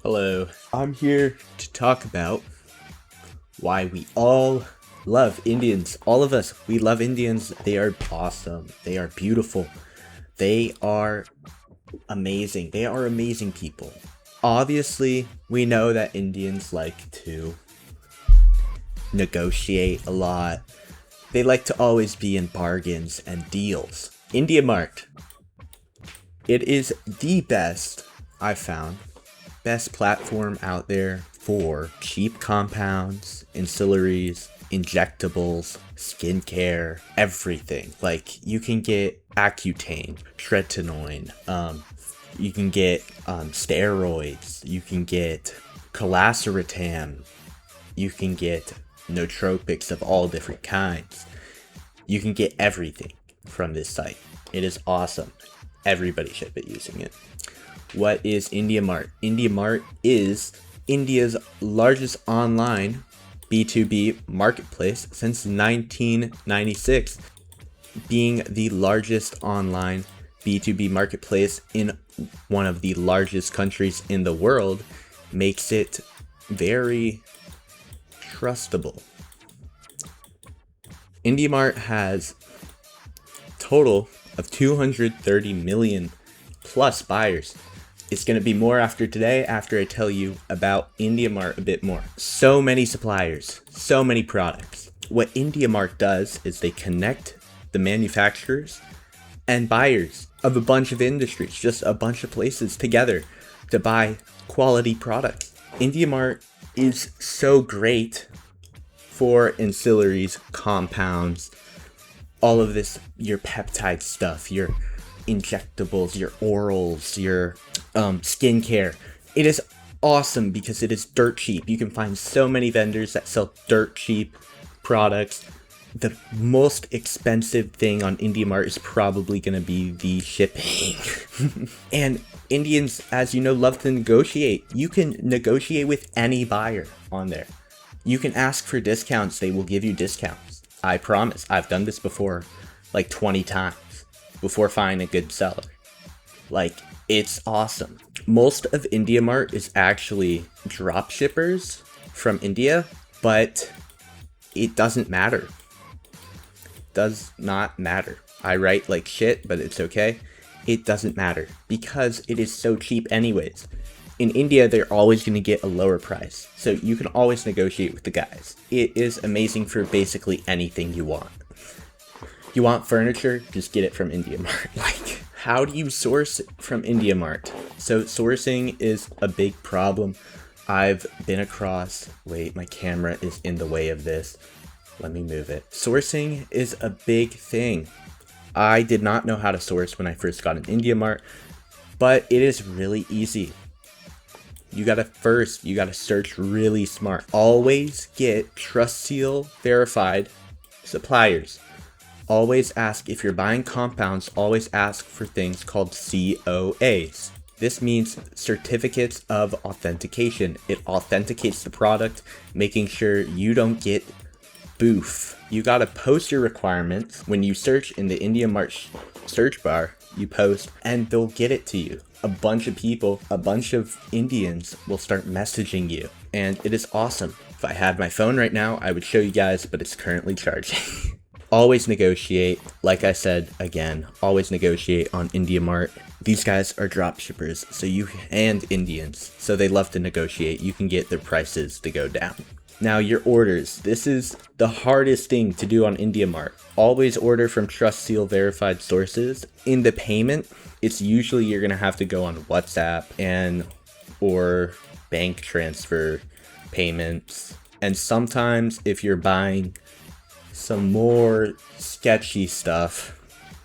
Hello, I'm here to talk about why we all love Indians. All of us, we love Indians. They are awesome. They are beautiful. They are amazing. They are amazing people. Obviously, we know that Indians like to negotiate a lot. They like to always be in bargains and deals. IndiaMART. It is the best I've found. Best platform out there for cheap compounds, ancillaries, injectables, skincare, everything. Like you can get Accutane, tretinoin, you can get steroids, you can get calaceritam, you can get nootropics of all different kinds. You can get everything from this site. It is awesome. Everybody should be using it. What is IndiaMART? IndiaMART is India's largest online B2B marketplace since 1996, being the largest online B2B marketplace in one of the largest countries in the world makes it very trustable. IndiaMART has a total of 230 million plus buyers. It's going to be more after today, after I tell you about IndiaMART a bit more. So many suppliers, so many products. What IndiaMART does is they connect the manufacturers and buyers of a bunch of industries, just a bunch of places together to buy quality products. IndiaMART is so great for ancillaries, compounds, all of this, your peptide stuff, your injectables, your orals, your skincare. It is awesome because it is dirt cheap. You can find so many vendors that sell dirt cheap products. The most expensive thing on IndiaMART is probably going to be the shipping. And Indians, as you know, love to negotiate. You can negotiate with any buyer on there. You can ask for discounts. They will give you discounts. I promise. I've done this before like 20 times before finding a good seller. Like, it's awesome. Most of IndiaMART is actually drop shippers from India, but it doesn't matter. Does not matter. I write like shit, but it's okay. It doesn't matter because it is so cheap anyways. In India, they're always going to get a lower price, so you can always negotiate with the guys. It is amazing for basically anything you want. You want furniture? Just get it from IndiaMART. Like, how do you source from IndiaMART? So sourcing is a big problem. I've been across, wait, my camera is in the way of this. Let me move it. Sourcing is a big thing. I did not know how to source when I first got an IndiaMART, but it is really easy. You gotta search really smart. Always get Trust Seal verified suppliers. Always ask, if you're buying compounds, always ask for things called COAs. This means certificates of authentication. It authenticates the product, making sure you don't get boof. You gotta post your requirements. When you search in the IndiaMART search bar, you post and they'll get it to you. A bunch of people, a bunch of Indians will start messaging you, and it is awesome. If I had my phone right now, I would show you guys, but it's currently charging. Always negotiate. Like I said, again, always negotiate on IndiaMART. These guys are drop shippers, and Indians, so they love to negotiate. You can get their prices to go down. Now, your orders. This is the hardest thing to do on IndiaMART. Always order from Trust Seal verified sources. In the payment, it's usually you're gonna have to go on WhatsApp or bank transfer payments. And sometimes if you're buying some more sketchy stuff,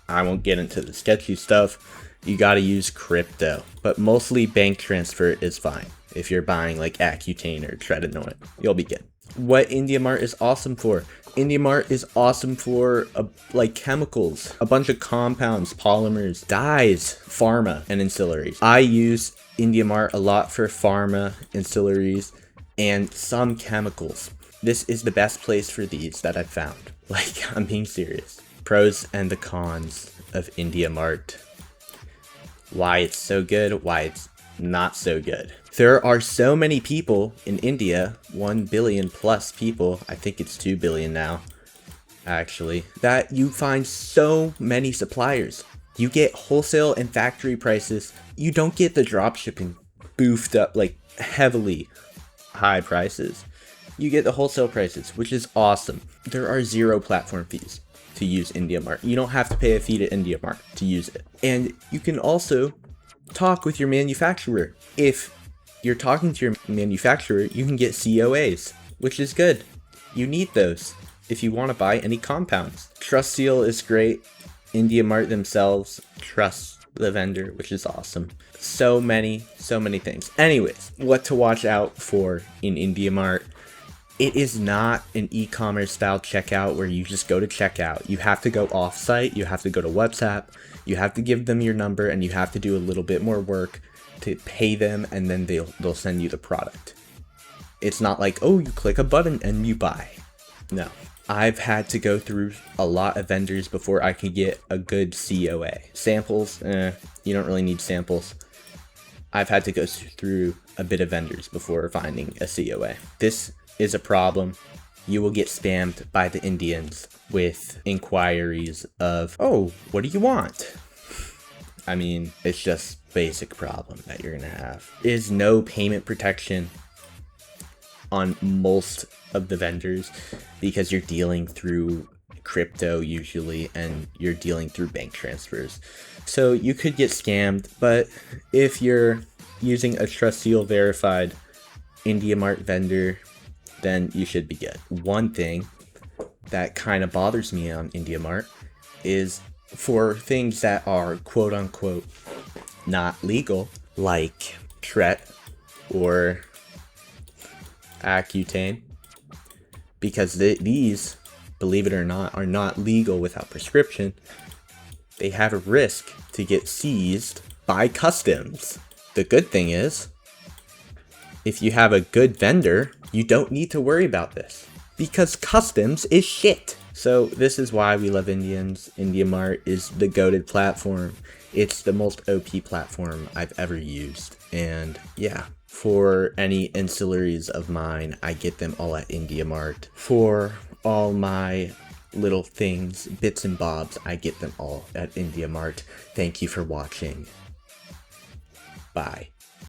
I won't get into the sketchy stuff, you gotta use crypto. But mostly bank transfer is fine. If you're buying like Accutane or tretinoin, you'll be good. What IndiaMART is awesome for? IndiaMART is awesome for like chemicals, a bunch of compounds, polymers, dyes, pharma, and ancillaries. I use IndiaMART a lot for pharma, ancillaries, and some chemicals. This is the best place for these that I've found. Like, I'm being serious. Pros and the cons of IndiaMART. Why it's so good, why it's not so good. There are so many people in India, 1 billion plus people, I think it's 2 billion now, actually, that you find so many suppliers. You get wholesale and factory prices. You don't get the drop shipping boofed up, like heavily high prices. You get the wholesale prices, which is awesome. There are 0 platform fees to use IndiaMART. You don't have to pay a fee to IndiaMART to use it. And you can also talk with your manufacturer. If you're talking to your manufacturer, you can get COAs, which is good. You need those if you want to buy any compounds. Trust Seal is great. IndiaMART themselves trust the vendor, which is awesome. So many things. Anyways, what to watch out for in IndiaMART. It is not an e-commerce style checkout where you just go to checkout. You have to go off-site, you have to go to WhatsApp, you have to give them your number, and you have to do a little bit more work to pay them, and then they'll send you the product. It's not like, oh, you click a button and you buy. No. I've had to go through a lot of vendors before I could get a good COA. Samples, you don't really need samples. I've had to go through a bit of vendors before finding a COA. This is a problem. You will get spammed by the Indians with inquiries of, oh, what do you want? I mean, it's just basic problem that you're gonna have. Is no payment protection on most of the vendors because you're dealing through crypto usually, and you're dealing through bank transfers. So you could get scammed, but if you're using a Trust Seal verified IndiaMART vendor, then you should be good. One thing that kind of bothers me on IndiaMART is for things that are quote unquote not legal, like Tret or Accutane, because these, believe it or not, are not legal without prescription. They have a risk to get seized by customs. The good thing is, if you have a good vendor, you don't need to worry about this because customs is shit. So this is why we love Indians. IndiaMART is the goated platform. It's the most OP platform I've ever used. And yeah, for any ancillaries of mine, I get them all at IndiaMART. For all my little things, bits and bobs, I get them all at IndiaMART. Thank you for watching. Bye.